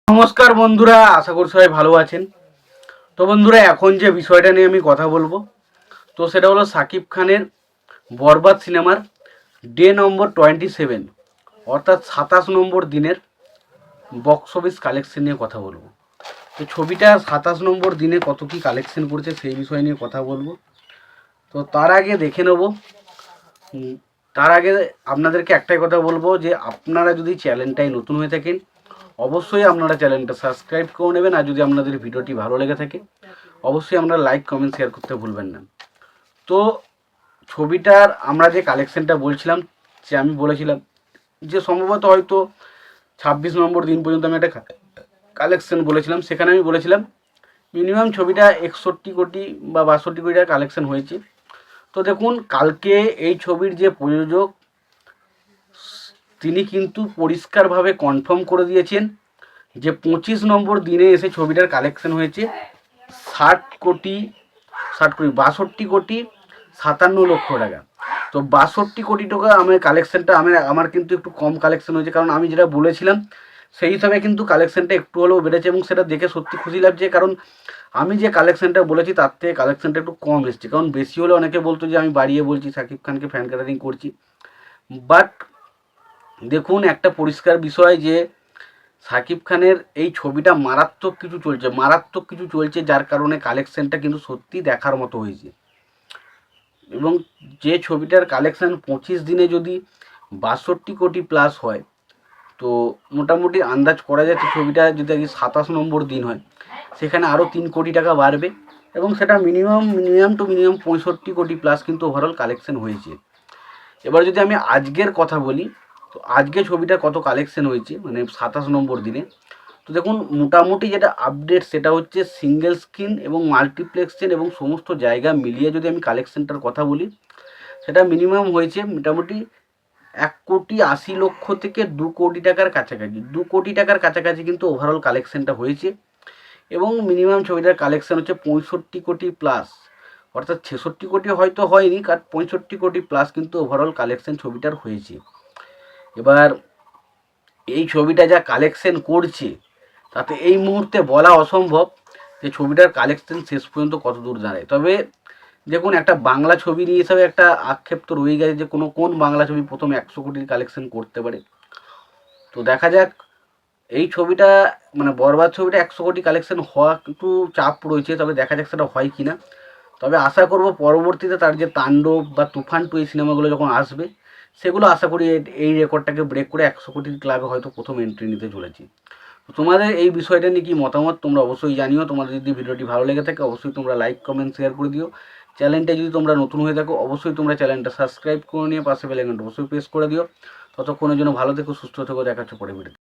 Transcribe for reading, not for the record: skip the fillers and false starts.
নমস্কার বন্ধুরা, আশা করি সবাই ভালো আছেন। তো বন্ধুরা, এখন যে বিষয়টা নিয়ে আমি কথা বলবো, তো সেটা হলো সাকিব খানের বরবাদ সিনেমার ডে নম্বর 27, অর্থাৎ 27 নম্বর দিনের বক্স অফিস কালেকশন নিয়ে কথা বলবো। তো ছবিটা 27 নম্বর দিনে কত কি কালেকশন করেছে সেই বিষয় নিয়ে কথা বলবো। তো তার আগে দেখে নেব, তার আগে আপনাদেরকে একটাই কথা বলবো যে আপনারা যদি চ্যানেলটাই নতুন হয়ে থাকেন, অবশ্যই আপনারা চ্যানেলটা সাবস্ক্রাইব করে নেবেন। আর যদি আপনাদের ভিডিওটি ভালো লেগে থাকে, অবশ্যই আপনারা লাইক কমেন্ট শেয়ার করতে ভুলবেন না। তো ছবিটার আমরা যে কালেকশনটা বলছিলাম, যে আমি বলেছিলাম যে সম্ভবত হয়তো 26 নম্বর দিন পর্যন্ত আমি একটা কালেকশন বলেছিলাম। সেখানে আমি বলেছিলাম মিনিমাম ছবিটা 61 কোটি বা 62 কোটি টাকা কালেকশন হয়েছে। তো দেখুন, কালকে এই ছবির যে প্রযোজক, তিনি কিন্তু পরিষ্কারভাবে কনফার্ম করে দিয়েছেন যে 25 নম্বর দিনে এসে ছবিটার কালেকশন হয়েছে 62 কোটি 57 লক্ষ টাকা। তো 62 কোটি টাকা আমার কালেকশনটা আমার কিন্তু একটু কম কালেকশন হয়েছে, কারণ আমি যেটা বলেছিলাম সেই হিসাবে কিন্তু কালেকশনটা একটু হলেও বেড়েছে, এবং সেটা দেখে সত্যি খুশি লাগছে। কারণ আমি যে কালেকশনটা বলেছি তার থেকে কালেকশনটা একটু কম এসেছে, কারণ বেশি হলে অনেকে বলতো যে আমি বাড়িয়ে বলছি, সাকিব খানকে ফ্যান ক্যাটারিং করছি। বাট দেখুন, একটা পরিষ্কার বিষয় যে সাকিব খানের এই ছবিটা মারাত্মক কিছু চলছে, যার কারণে কালেকশনটা কিন্তু সত্যি দেখার মতো হয়েছে। এবং যে ছবিটার কালেকশন 25 দিনে যদি 62 কোটি প্লাস হয়, তো মোটামুটি আন্দাজ করা যাচ্ছে ছবিটা যদি 27 নম্বর দিন হয়, সেখানে আরও 3 কোটি টাকা বাড়বে, এবং সেটা মিনিমাম 65 কোটি প্লাস কিন্তু ওভারঅল কালেকশন হয়েছে। এবার যদি আমি আজকের কথা বলি, তো আজকে ছবিটা কত কালেকশন হয়েছে মানে 27 নম্বর দিনে, তো দেখুন মোটামুটি যেটা আপডেট সেটা হচ্ছে সিঙ্গেল স্ক্রিন এবং মাল্টিপ্লেক্সের এবং সমস্ত জায়গা মিলিয়ে যদি আমি কালেকশনটার কথা বলি, সেটা মিনিমাম হয়েছে মোটামুটি 1,80,00,000 থেকে 2 কোটি টাকার কাছাকাছি। 2 কোটি টাকার কাছাকাছি কিন্তু ওভারঅল কালেকশনটা হয়েছে, এবং মিনিমাম ছবিটার কালেকশন হচ্ছে 65 কোটি প্লাস, অর্থাৎ 66 কোটি হয়তো হয়নি, কারণ 65 কোটি প্লাস কিন্তু ওভারঅল কালেকশন ছবিটার হয়েছে। এবার এই ছবিটা যা কালেকশন করছে, তাতে এই মুহূর্তে বলা অসম্ভব যে ছবিটার কালেকশন শেষ পর্যন্ত কত দূর দাঁড়ায়। তবে দেখুন, একটা বাংলা ছবি নিয়ে হিসাবে একটা আক্ষেপ তো রয়ে গেছে যে কোন বাংলা ছবি প্রথম 100 কোটির কালেকশন করতে পারে। তো দেখা যাক, এই ছবিটা মানে বরবাদ ছবিটা 100 কোটি কালেকশন হওয়া একটু চাপ রয়েছে, তবে দেখা যাক সেটা হয় কি না। তবে আশা করব পরবর্তীতে তার যে তাণ্ডব বা তুফান 2 এই সিনেমাগুলো যখন আসবে, সেগুলো আশা করি এই রেকর্ডটাকে ব্রেক করে 100 কোটির ক্লাবে হয়তো প্রথম এন্ট্রি নিতে চলেছি। তো তোমাদের এই বিষয়টা নিয়ে কি মতামত তোমরা অবশ্যই জানিও। তোমাদের যদি ভিডিওটি ভালো লেগে থাকে, অবশ্যই তোমরা লাইক কমেন্ট শেয়ার করে দিও। চ্যানেলটা যদি তোমরা নতুন হয়ে থাকো, অবশ্যই তোমরা চ্যানেলটা সাবস্ক্রাইব করে নিয়ে পাশে বেল আইকনটা অবশ্যই প্রেস করে দিও। ততক্ষণের জন্য ভালো থেকো, সুস্থ থেকো, দেখা হচ্ছে পরে ভিডিওতে।